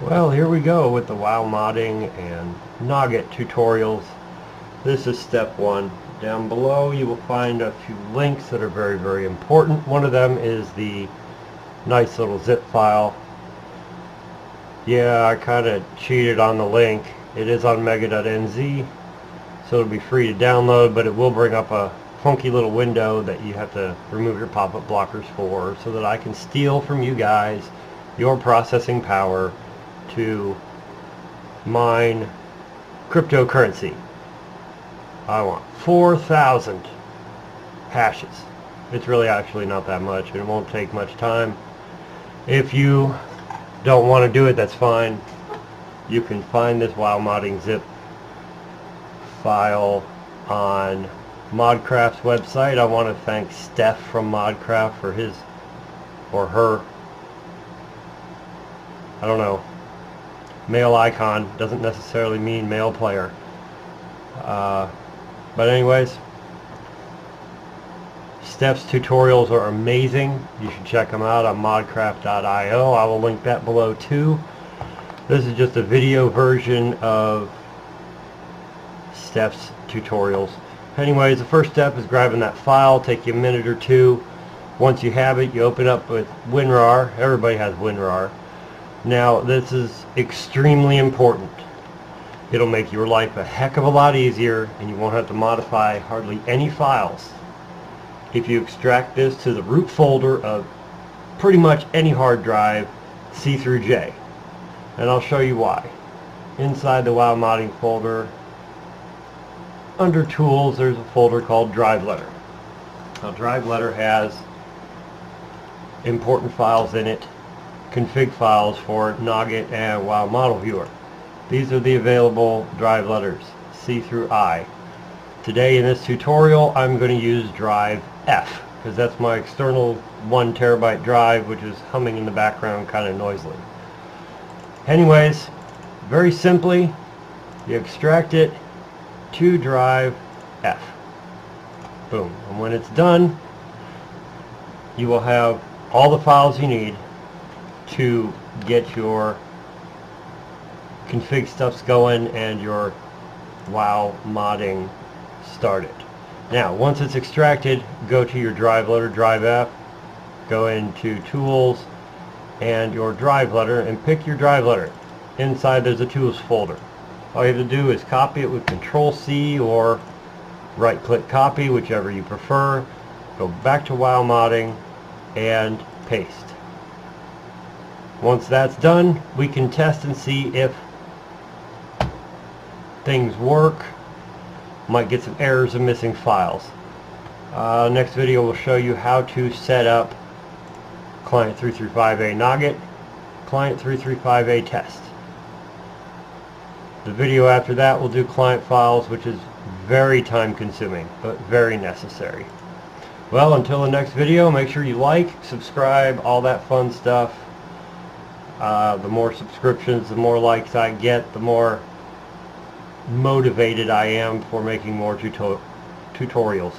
Well, here we go with the WoW modding and Noggit tutorials. This is step one. Down below you will find a few links that are very important. One of them is the nice little zip file. Yeah, I kind of cheated on the link. It is on mega.nz, so it'll be free to download, but it will bring up a funky little window that you have to remove your pop-up blockers for, so that I can steal from you guys your processing power to mine cryptocurrency. I want 4,000 hashes. It's really actually not that much, and it won't take much time. If you don't want to do it, that's fine. You can find this WoW modding zip file on Modcraft's website. I want to thank Steph from Modcraft for his or her, I don't know, male icon. Doesn't necessarily mean male player. But anyways, Steph's tutorials are amazing. You should check them out on modcraft.io. I will link that below too. This is just a video version of Steph's tutorials. Anyways, the first step is grabbing that file. Take you a minute or two. Once you have it, you open up with WinRAR. Everybody has WinRAR. Now, this is extremely important. It'll make your life a heck of a lot easier, and you won't have to modify hardly any files if you extract this to the root folder of pretty much any hard drive, C through J. And I'll show you why. Inside the WoW modding folder, under Tools, there's a folder called Drive Letter. Now, Drive Letter has important files in it, config files for Noggit and WoW Model Viewer. These are the available drive letters, C through I. Today in this tutorial I'm going to use drive F, because that's my external 1 terabyte drive, which is humming in the background kind of noisily. Anyways, very simply, you extract it to drive F. Boom. And when it's done, you will have all the files you need to get your config stuffs going and your WoW modding started. Now, once it's extracted, go to your drive letter, drive F, go into Tools and your drive letter, and pick your drive letter. Inside there's a Tools folder. All you have to do is copy it with Control-C or right-click copy, whichever you prefer. Go back to WoW modding and paste. Once that's done, we can test and see if things work. Might get some errors and missing files. Next video will show you how to set up client 335A Noggit, client 335A test. The video after that will do client files, which is very time consuming but very necessary. Well, until the next video, make sure you like, subscribe, all that fun stuff. The more subscriptions, the more likes I get, the more motivated I am for making more tutorials.